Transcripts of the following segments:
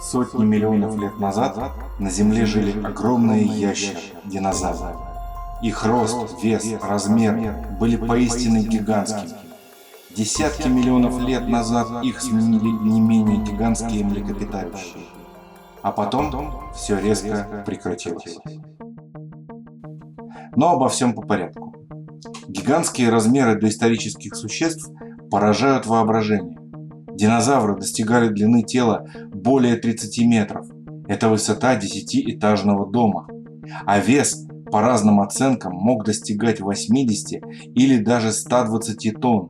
Сотни миллионов лет назад на Земле жили огромные ящеры, динозавры. Их рост, вес, размер были поистине гигантскими. Десятки миллионов лет назад их сменили не менее гигантские млекопитающие. А потом все резко прекратилось. Но обо всем по порядку. Гигантские размеры доисторических существ поражают воображение. Динозавры достигали длины тела более 30 метров. Это высота 10-этажного дома. А вес, по разным оценкам, мог достигать 80 или даже 120 тонн.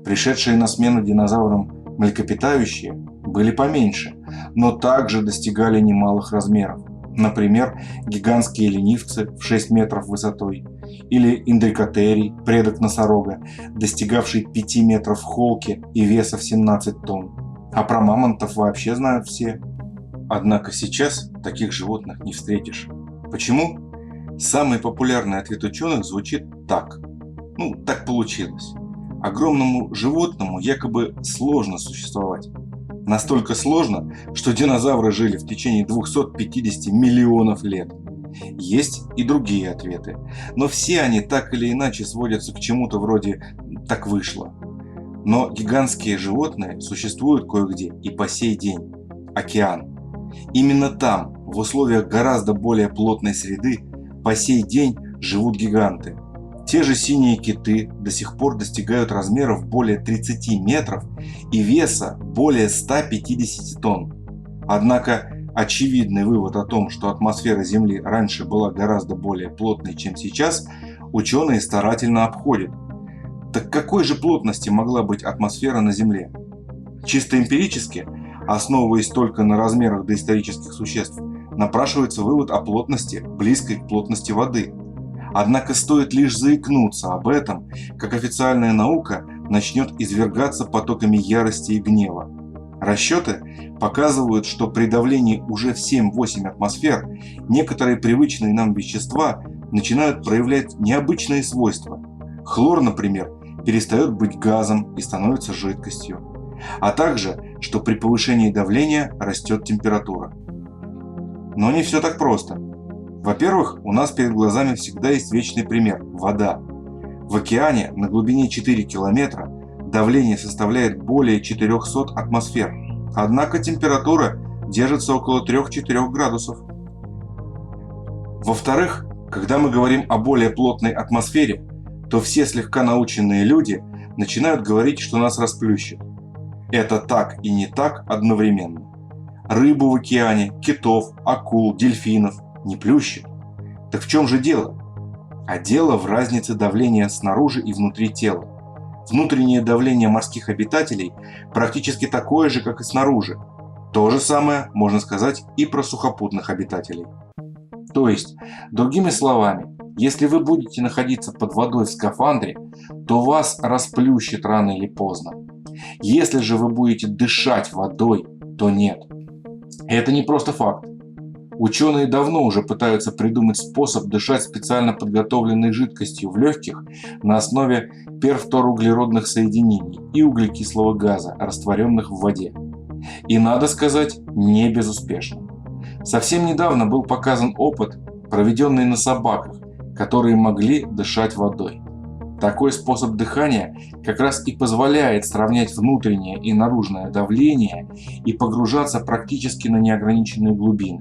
Пришедшие на смену динозаврам млекопитающие были поменьше, но также достигали немалых размеров. Например, гигантские ленивцы в 6 метров высотой, или индрикотерий, предок носорога, достигавший 5 метров в холке и веса в 17 тонн. А про мамонтов вообще знают все. Однако сейчас таких животных не встретишь. Почему? Самый популярный ответ ученых звучит так. Так получилось. Огромному животному якобы сложно существовать. Настолько сложно, что динозавры жили в течение 250 миллионов лет. Есть и другие ответы, но все они так или иначе сводятся к чему-то вроде «так вышло». Но гигантские животные существуют кое-где и по сей день. Океан. Именно там, в условиях гораздо более плотной среды, по сей день живут гиганты. Те же синие киты до сих пор достигают размеров более 30 метров и веса более 150 тонн. Однако очевидный вывод о том, что атмосфера Земли раньше была гораздо более плотной, чем сейчас, ученые старательно обходят. Так какой же плотности могла быть атмосфера на Земле? Чисто эмпирически, основываясь только на размерах доисторических существ, напрашивается вывод о плотности, близкой к плотности воды. Однако стоит лишь заикнуться об этом, как официальная наука начнет извергаться потоками ярости и гнева. Расчеты показывают, что при давлении уже в 7-8 атмосфер некоторые привычные нам вещества начинают проявлять необычные свойства. Хлор, например, перестает быть газом и становится жидкостью. А также, что при повышении давления растет температура. Но не все так просто. Во-первых, у нас перед глазами всегда есть вечный пример – вода. В океане на глубине 4 километра давление составляет более 400 атмосфер, однако температура держится около 3-4 градусов. Во-вторых, когда мы говорим о более плотной атмосфере, то все слегка наученные люди начинают говорить, что нас расплющит. Это так и не так одновременно. Рыбу в океане, китов, акул, дельфинов не плющит. Так в чем же дело? А дело в разнице давления снаружи и внутри тела. Внутреннее давление морских обитателей практически такое же, как и снаружи. То же самое можно сказать и про сухопутных обитателей. То есть, другими словами, если вы будете находиться под водой в скафандре, то вас расплющит рано или поздно. Если же вы будете дышать водой, то нет. Это не просто факт. Ученые давно уже пытаются придумать способ дышать специально подготовленной жидкостью в легких на основе перфторуглеродных соединений и углекислого газа, растворенных в воде. И, надо сказать, не безуспешно. Совсем недавно был показан опыт, проведенный на собаках, которые могли дышать водой. Такой способ дыхания как раз и позволяет сравнять внутреннее и наружное давление и погружаться практически на неограниченные глубины.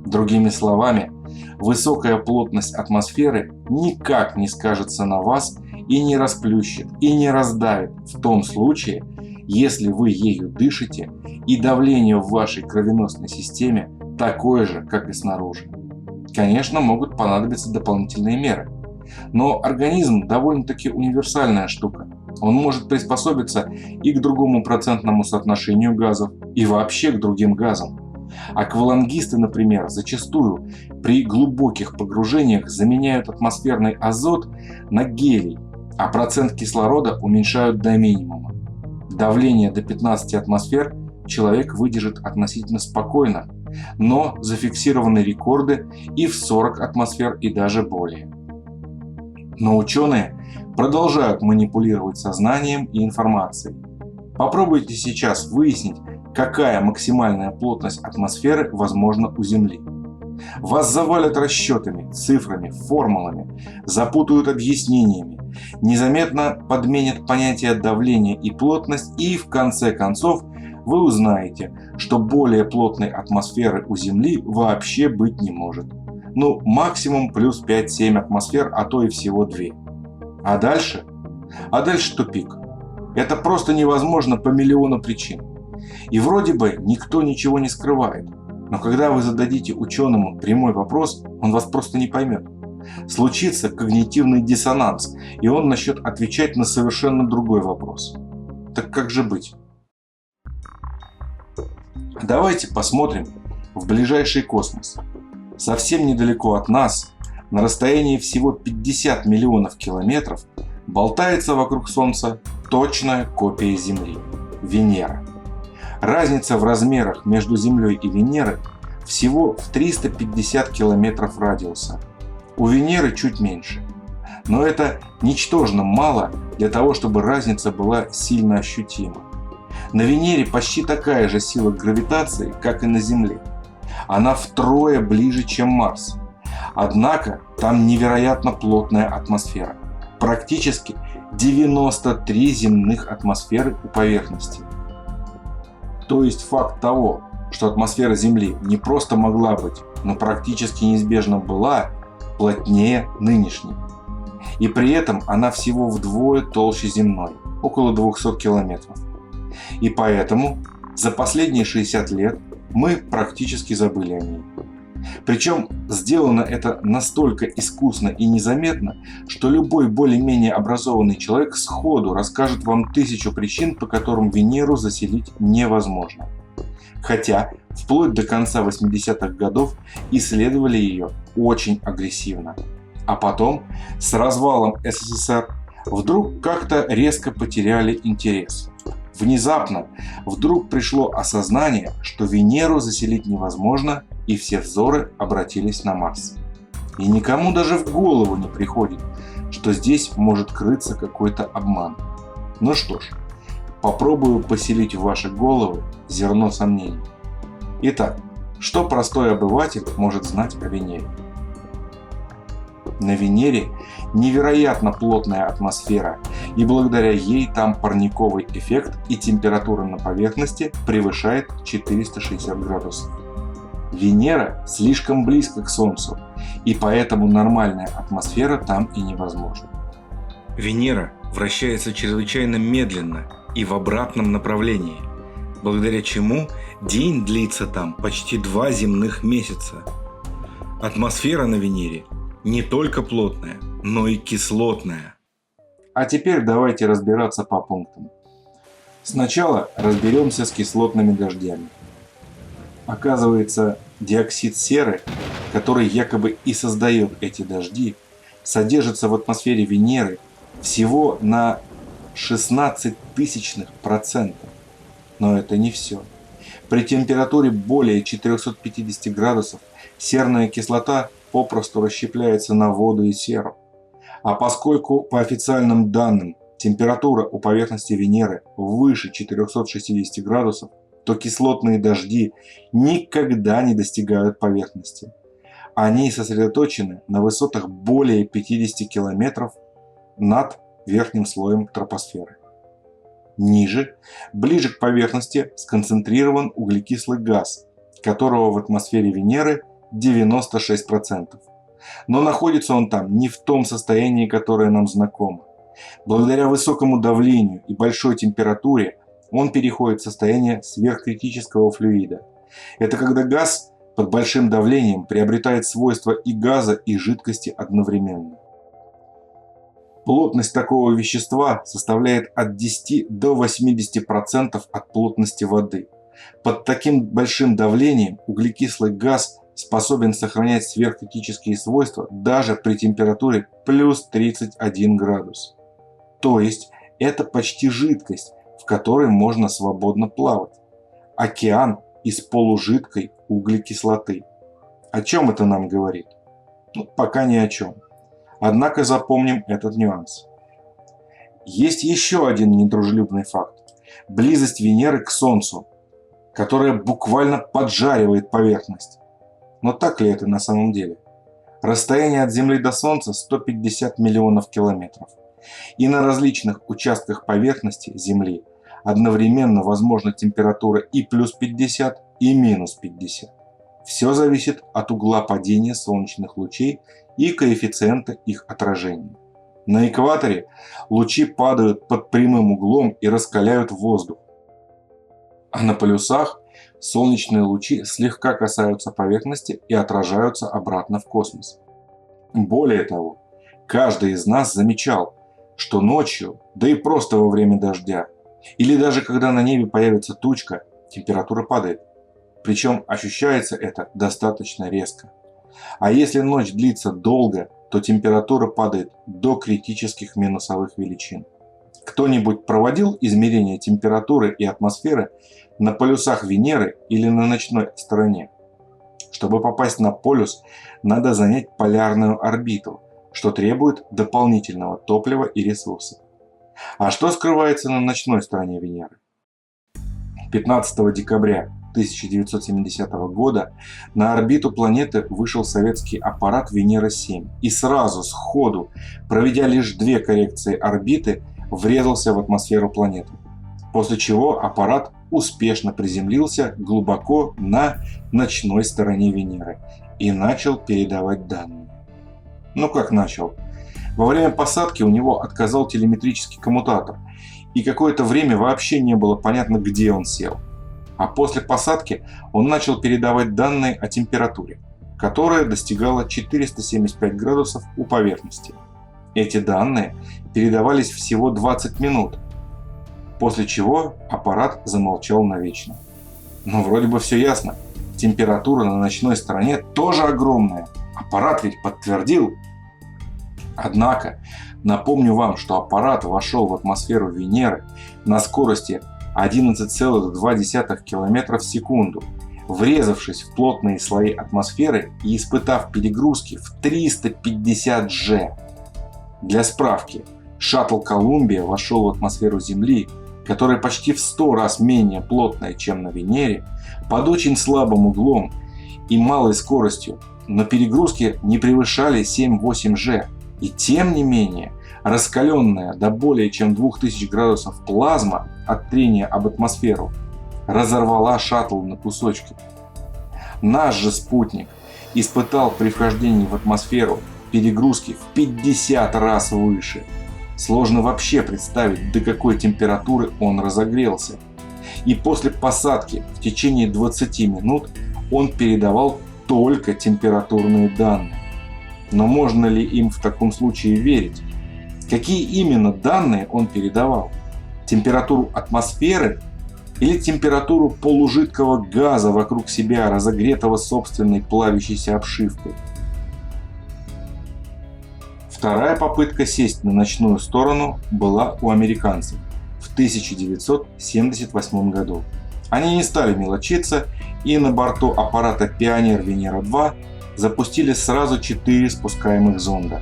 Другими словами, высокая плотность атмосферы никак не скажется на вас и не расплющит, и не раздавит в том случае, если вы ею дышите и давление в вашей кровеносной системе такое же, как и снаружи. Конечно, могут понадобиться дополнительные меры. Но организм довольно-таки универсальная штука. Он может приспособиться и к другому процентному соотношению газов, и вообще к другим газам. Аквалангисты, например, зачастую при глубоких погружениях заменяют атмосферный азот на гелий, а процент кислорода уменьшают до минимума. Давление до 15 атмосфер человек выдержит относительно спокойно, но зафиксированы рекорды и в 40 атмосфер и даже более. Но ученые продолжают манипулировать сознанием и информацией. Попробуйте сейчас выяснить, какая максимальная плотность атмосферы возможна у Земли. Вас завалят расчетами, цифрами, формулами, запутают объяснениями, незаметно подменят понятия давления и плотность, и в конце концов вы узнаете, что более плотной атмосферы у Земли вообще быть не может. Ну, максимум плюс 5-7 атмосфер, а то и всего 2. А дальше? А дальше тупик. Это просто невозможно по миллиону причин. И вроде бы никто ничего не скрывает. Но когда вы зададите ученому прямой вопрос, он вас просто не поймет. Случится когнитивный диссонанс, и он начнет отвечать на совершенно другой вопрос. Так как же быть? Давайте посмотрим в ближайший космос. Совсем недалеко от нас, на расстоянии всего 50 миллионов километров, болтается вокруг Солнца точная копия Земли – Венера. Разница в размерах между Землей и Венерой всего в 350 километров радиуса. У Венеры чуть меньше. Но это ничтожно мало для того, чтобы разница была сильно ощутима. На Венере почти такая же сила гравитации, как и на Земле. Она втрое ближе, чем Марс. Однако там невероятно плотная атмосфера. Практически 93 земных атмосферы у поверхности. То есть факт того, что атмосфера Земли не просто могла быть, но практически неизбежно была, плотнее нынешней. И при этом она всего вдвое толще земной, около 200 километров. И поэтому за последние 60 лет мы практически забыли о ней. Причем сделано это настолько искусно и незаметно, что любой более-менее образованный человек сходу расскажет вам 1000 причин, по которым Венеру заселить невозможно. Хотя вплоть до конца 80-х годов исследовали ее очень агрессивно. А потом, с развалом СССР, вдруг как-то резко потеряли интерес. Внезапно вдруг пришло осознание, что Венеру заселить невозможно, и все взоры обратились на Марс. И никому даже в голову не приходит, что здесь может крыться какой-то обман. Ну что ж, попробую поселить в ваши головы зерно сомнений. Итак, что простой обыватель может знать о Венере? На Венере невероятно плотная атмосфера, и благодаря ей там парниковый эффект и температура на поверхности превышает 460 градусов. Венера слишком близко к Солнцу, и поэтому нормальная атмосфера там и невозможна. Венера вращается чрезвычайно медленно и в обратном направлении, благодаря чему день длится там почти 2 земных месяца. Атмосфера на Венере не только плотная, но и кислотная. А теперь давайте разбираться по пунктам. Сначала разберемся с кислотными дождями. Оказывается, диоксид серы, который якобы и создает эти дожди, содержится в атмосфере Венеры всего на 0,16%. Но это не все. При температуре более 450 градусов серная кислота попросту расщепляется на воду и серу. А поскольку по официальным данным температура у поверхности Венеры выше 460 градусов, то кислотные дожди никогда не достигают поверхности. Они сосредоточены на высотах более 50 километров над верхним слоем тропосферы. Ниже, ближе к поверхности, сконцентрирован углекислый газ, которого в атмосфере Венеры 96%. Но находится он там не в том состоянии, которое нам знакомо. Благодаря высокому давлению и большой температуре он переходит в состояние сверхкритического флюида. Это когда газ под большим давлением приобретает свойства и газа, и жидкости одновременно. Плотность такого вещества составляет от 10 до 80% от плотности воды. Под таким большим давлением углекислый газ способен сохранять сверхкритические свойства даже при температуре плюс 31 градус. То есть это почти жидкость, в которой можно свободно плавать. Океан из полужидкой углекислоты. О чем это нам говорит? Пока ни о чем. Однако запомним этот нюанс. Есть еще один недружелюбный факт. Близость Венеры к Солнцу. которая буквально поджаривает поверхность. Но так ли это на самом деле? Расстояние от Земли до Солнца 150 миллионов километров. И на различных участках поверхности Земли одновременно возможна температура и плюс 50, и минус 50. Все зависит от угла падения солнечных лучей и коэффициента их отражения. На экваторе лучи падают под прямым углом и раскаляют воздух. А на полюсах солнечные лучи слегка касаются поверхности и отражаются обратно в космос. Более того, каждый из нас замечал, что ночью, да и просто во время дождя, или даже когда на небе появится тучка, температура падает. Причем ощущается это достаточно резко. А если ночь длится долго, то температура падает до критических минусовых величин. Кто-нибудь проводил измерения температуры и атмосферы на полюсах Венеры или на ночной стороне? Чтобы попасть на полюс, надо занять полярную орбиту, что требует дополнительного топлива и ресурсов. А что скрывается на ночной стороне Венеры? 15 декабря 1970 года на орбиту планеты вышел советский аппарат Венера-7 и сразу, сходу, проведя лишь 2 коррекции орбиты, врезался в атмосферу планеты. После чего аппарат успешно приземлился глубоко на ночной стороне Венеры и начал передавать данные. Ну как начал? Во время посадки у него отказал телеметрический коммутатор, и какое-то время вообще не было понятно, где он сел. А после посадки он начал передавать данные о температуре, которая достигала 475 градусов у поверхности. Эти данные передавались всего 20 минут, после чего аппарат замолчал навечно. Но вроде бы все ясно. Температура на ночной стороне тоже огромная. Аппарат ведь подтвердил. Однако, напомню вам, что аппарат вошел в атмосферу Венеры на скорости 11,2 км в секунду, врезавшись в плотные слои атмосферы и испытав перегрузки в 350 G. Для справки, шаттл Колумбия вошел в атмосферу Земли, которая почти в 100 раз менее плотная, чем на Венере, под очень слабым углом и малой скоростью, но перегрузки не превышали 7-8 G. И тем не менее, раскаленная до более чем 2000 градусов плазма от трения об атмосферу разорвала шаттл на кусочки. Наш же спутник испытал при вхождении в атмосферу перегрузки в 50 раз выше. Сложно вообще представить, до какой температуры он разогрелся. И после посадки в течение 20 минут он передавал только температурные данные. Но можно ли им в таком случае верить? Какие именно данные он передавал? Температуру атмосферы или температуру полужидкого газа вокруг себя, разогретого собственной плавящейся обшивкой? Вторая попытка сесть на ночную сторону была у американцев в 1978 году. Они не стали мелочиться и на борту аппарата «Пионер Венера-2» запустили сразу 4 спускаемых зонда,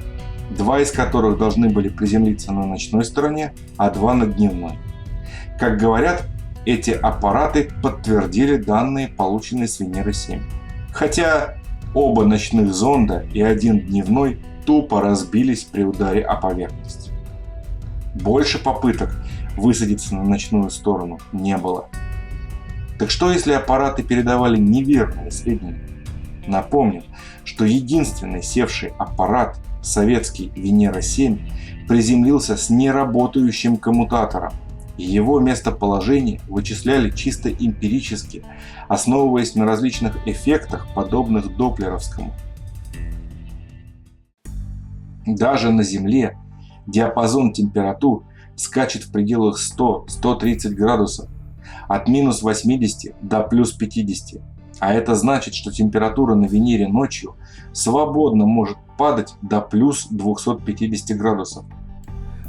2 из которых должны были приземлиться на ночной стороне, а 2 на дневной. Как говорят, эти аппараты подтвердили данные, полученные с Венеры-7. Хотя оба ночных зонда и один дневной тупо разбились при ударе о поверхность. Больше попыток высадиться на ночную сторону не было. Так что если аппараты передавали неверные сведения? Напомню, что единственный севший аппарат, советский Венера-7, приземлился с неработающим коммутатором, и его местоположение вычисляли чисто эмпирически, основываясь на различных эффектах, подобных доплеровскому. Даже на Земле диапазон температур скачет в пределах 100-130 градусов, от минус 80 до плюс 50. А это значит, что температура на Венере ночью свободно может падать до плюс 250 градусов.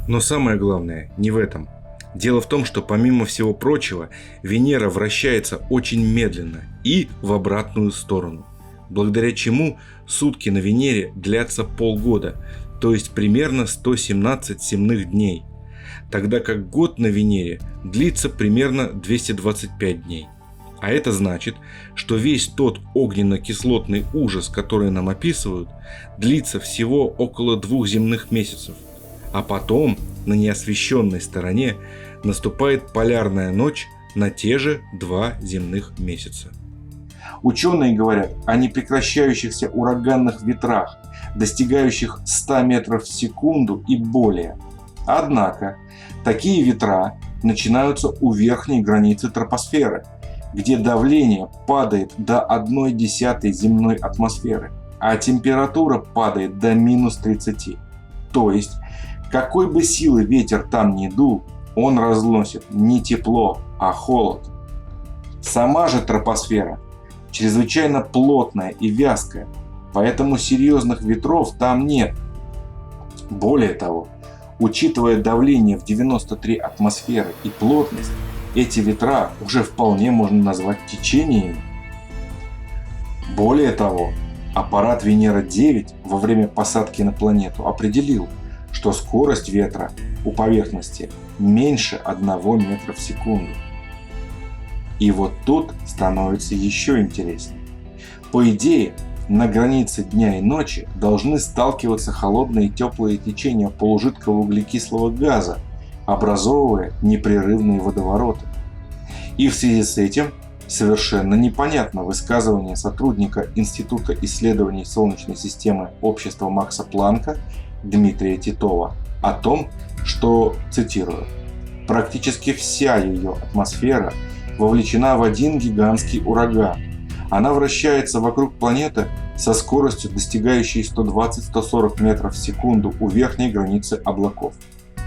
Но самое главное не в этом. Дело в том, что помимо всего прочего, Венера вращается очень медленно и в обратную сторону, благодаря чему сутки на Венере длятся полгода, то есть примерно 117 земных дней, тогда как год на Венере длится примерно 225 дней. А это значит, что весь тот огненно-кислотный ужас, который нам описывают, длится всего около 2 земных месяцев. А потом на неосвещенной стороне наступает полярная ночь на те же 2 земных месяца. Ученые говорят о непрекращающихся ураганных ветрах, достигающих 100 метров в секунду и более. Однако, такие ветра начинаются у верхней границы тропосферы, где давление падает до 1/10 земной атмосферы, а температура падает до -30. То есть, какой бы силы ветер там ни дул, он разносит не тепло, а холод. Сама же тропосфера чрезвычайно плотная и вязкая, поэтому серьезных ветров там нет. Более того, учитывая давление в 93 атмосферы и плотность, эти ветра уже вполне можно назвать течениями. Более того, аппарат Венера-9 во время посадки на планету определил, что скорость ветра у поверхности меньше 1 метра в секунду. И вот тут становится еще интереснее. По идее, на границе дня и ночи должны сталкиваться холодные и теплые течения полужидкого углекислого газа, образовывая непрерывные водовороты. И в связи с этим совершенно непонятно высказывание сотрудника Института исследований Солнечной системы Общества Макса Планка Дмитрия Титова о том, что, цитирую, «практически вся ее атмосфера вовлечена в один гигантский ураган. Она вращается вокруг планеты со скоростью, достигающей 120-140 метров в секунду у верхней границы облаков.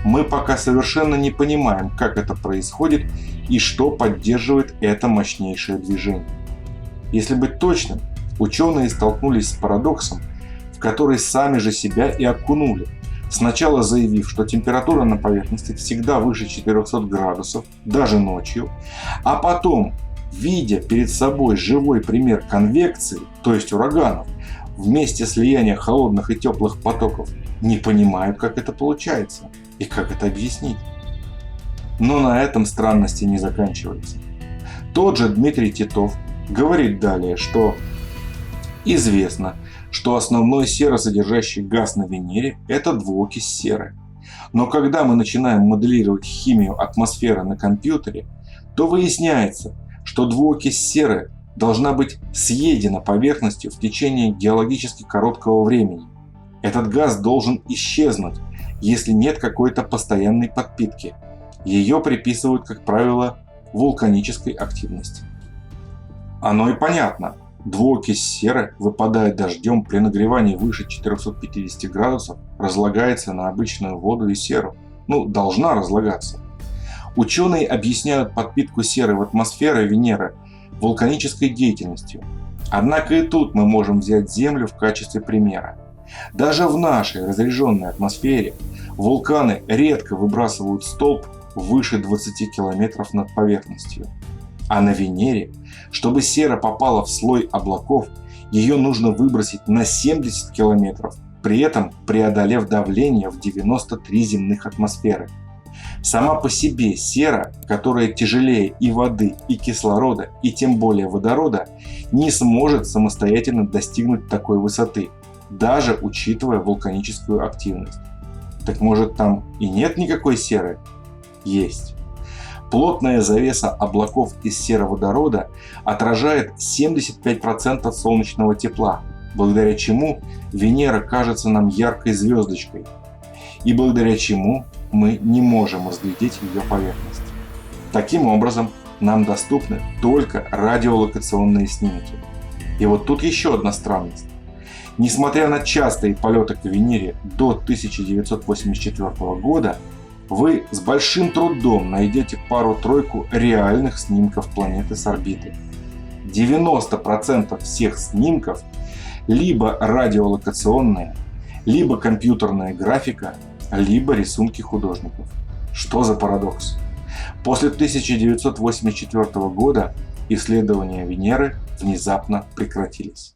Мы пока совершенно не понимаем, как это происходит и что поддерживает это мощнейшее движение». Если быть точным, ученые столкнулись с парадоксом, в который сами же себя и окунули, сначала заявив, что температура на поверхности всегда выше 400 градусов, даже ночью, а потом, видя перед собой живой пример конвекции, то есть ураганов, вместе слияния холодных и теплых потоков, не понимают, как это получается и как это объяснить. Но на этом странности не заканчиваются. Тот же Дмитрий Титов говорит далее, что известно, что основной серосодержащий газ на Венере – это двуокись серы. Но когда мы начинаем моделировать химию атмосферы на компьютере, то выясняется, что двуокись серы должна быть съедена поверхностью в течение геологически короткого времени. Этот газ должен исчезнуть, если нет какой-то постоянной подпитки. Ее приписывают, как правило, вулканической активности. Оно и понятно. Двуокись серы, выпадая дождем при нагревании выше 450 градусов, разлагается на обычную воду и серу. Должна разлагаться. Ученые объясняют подпитку серы в атмосфере Венеры вулканической деятельностью. Однако и тут мы можем взять Землю в качестве примера. Даже в нашей разряженной атмосфере вулканы редко выбрасывают столб выше 20 километров над поверхностью. А на Венере, чтобы сера попала в слой облаков, ее нужно выбросить на 70 километров, при этом преодолев давление в 93 земных атмосферы. Сама по себе сера, которая тяжелее и воды, и кислорода, и тем более водорода, не сможет самостоятельно достигнуть такой высоты, даже учитывая вулканическую активность. Так может, там и нет никакой серы? Есть. Плотная завеса облаков из сероводорода отражает 75% солнечного тепла, благодаря чему Венера кажется нам яркой звездочкой, и благодаря чему мы не можем разглядеть ее поверхность. Таким образом, нам доступны только радиолокационные снимки. И вот тут еще одна странность. Несмотря на частые полеты к Венере до 1984 года, вы с большим трудом найдете пару-тройку реальных снимков планеты с орбиты. 90% всех снимков либо радиолокационные, либо компьютерная графика, либо рисунки художников. Что за парадокс? После 1984 года исследования Венеры внезапно прекратились.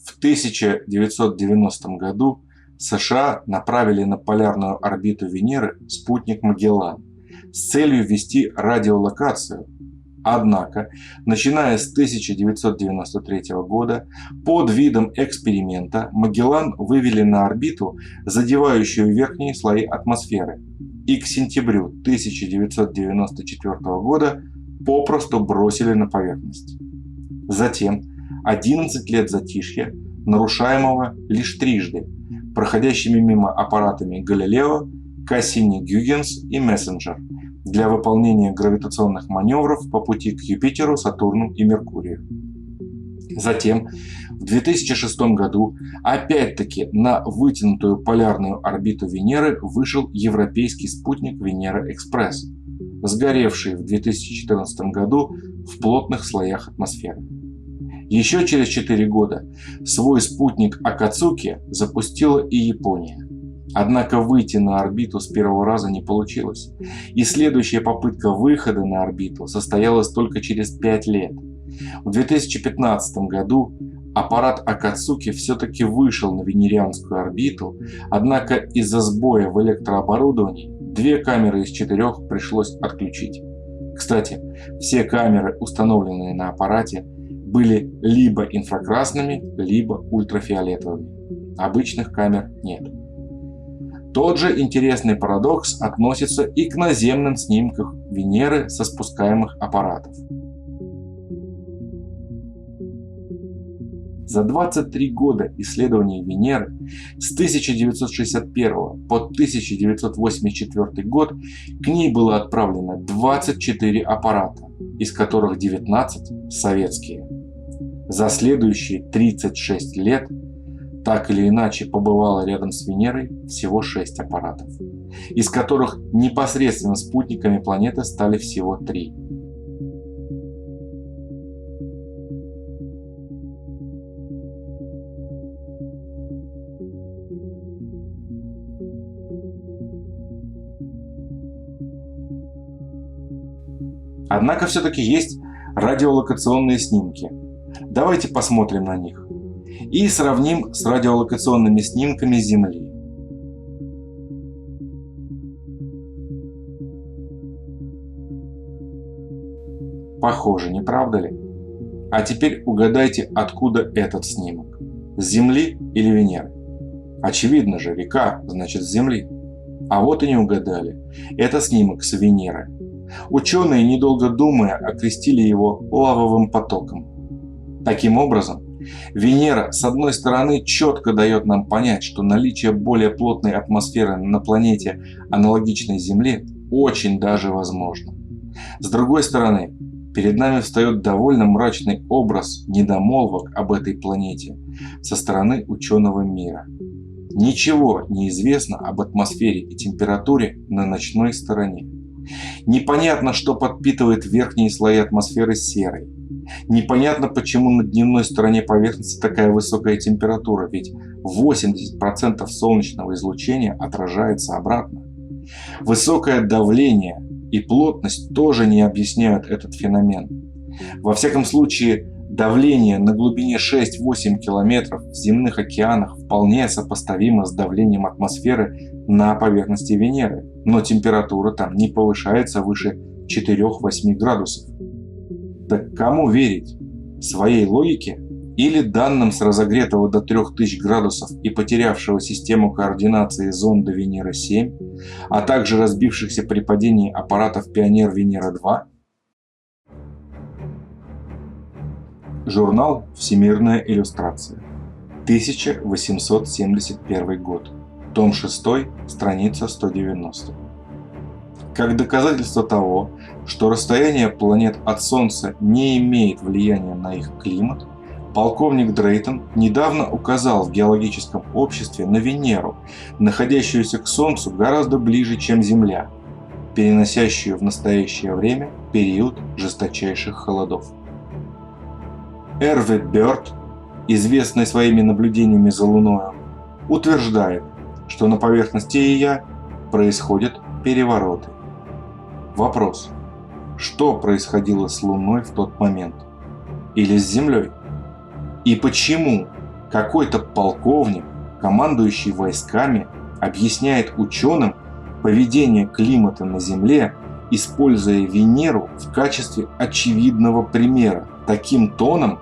В 1990 году США направили на полярную орбиту Венеры спутник Магеллан с целью ввести радиолокацию, Однако, начиная с 1993 года, под видом эксперимента Магеллан вывели на орбиту, задевающую верхние слои атмосферы, и к сентябрю 1994 года попросту бросили на поверхность. Затем 11 лет затишья, нарушаемого лишь трижды, проходящими мимо аппаратами Галилео, Кассини-Гюйгенс и Мессенджер для выполнения гравитационных маневров по пути к Юпитеру, Сатурну и Меркурию. Затем, в 2006 году, опять-таки на вытянутую полярную орбиту Венеры вышел европейский спутник Венера-Экспресс, сгоревший в 2014 году в плотных слоях атмосферы. Еще через 4 года свой спутник Акацуки запустила и Япония. Однако выйти на орбиту с первого раза не получилось, и следующая попытка выхода на орбиту состоялась только через 5 лет. В 2015 году аппарат Акацуки все-таки вышел на венерианскую орбиту, однако из-за сбоя в электрооборудовании 2 камеры из 4 пришлось отключить. Кстати, все камеры, установленные на аппарате, были либо инфракрасными, либо ультрафиолетовыми. Обычных камер нет. Тот же интересный парадокс относится и к наземным снимкам Венеры со спускаемых аппаратов. За 23 года исследований Венеры с 1961 по 1984 год к ней было отправлено 24 аппарата, из которых 19 советские. За следующие 36 лет так или иначе побывало рядом с Венерой всего 6 аппаратов, из которых непосредственно спутниками планеты стали всего 3. Однако все-таки есть радиолокационные снимки. Давайте посмотрим на них и сравним с радиолокационными снимками Земли. Похоже, не правда ли? А теперь угадайте, откуда этот снимок. С Земли или Венеры? Очевидно же, река, значит, с Земли. А вот и не угадали. Это снимок с Венеры. Ученые, недолго думая, окрестили его лавовым потоком. Таким образом, Венера, с одной стороны, четко дает нам понять, что наличие более плотной атмосферы на планете, аналогичной Земле, очень даже возможно. С другой стороны, перед нами встает довольно мрачный образ недомолвок об этой планете со стороны ученого мира. Ничего не известно об атмосфере и температуре на ночной стороне. Непонятно, что подпитывает верхние слои атмосферы серой. Непонятно, почему на дневной стороне поверхности такая высокая температура, ведь 80% солнечного излучения отражается обратно. Высокое давление и плотность тоже не объясняют этот феномен. Во всяком случае, давление на глубине 6-8 километров в земных океанах вполне сопоставимо с давлением атмосферы на поверхности Венеры, но температура там не повышается выше 4-8 градусов. Так кому верить? Своей логике или данным с разогретого до 3000 градусов и потерявшего систему координации зонда Венера-7, а также разбившихся при падении аппаратов Пионер Венера-2? Журнал «Всемирная иллюстрация», 1871 год, том 6, страница 190. Как доказательство того, что расстояние планет от Солнца не имеет влияния на их климат, полковник Дрейтон недавно указал в геологическом обществе на Венеру, находящуюся к Солнцу гораздо ближе, чем Земля, переносящую в настоящее время период жесточайших холодов. Эрвин Бёрд, известный своими наблюдениями за Луною, утверждает, что на поверхности Ее происходят перевороты. Вопрос: что происходило с Луной в тот момент? Или с Землей? И почему какой-то полковник, командующий войсками, объясняет ученым поведение климата на Земле используя Венеру в качестве очевидного примера, таким тоном,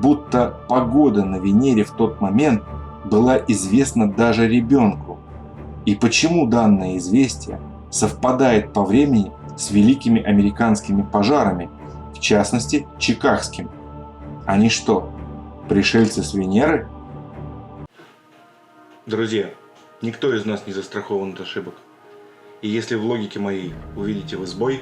будто погода на Венере в тот момент была известна даже ребенку. И почему данное известие совпадает по времени с великими американскими пожарами, в частности, Чикагским? Они что, пришельцы с Венеры? Друзья, никто из нас не застрахован от ошибок. И если в логике моей увидите вы сбой,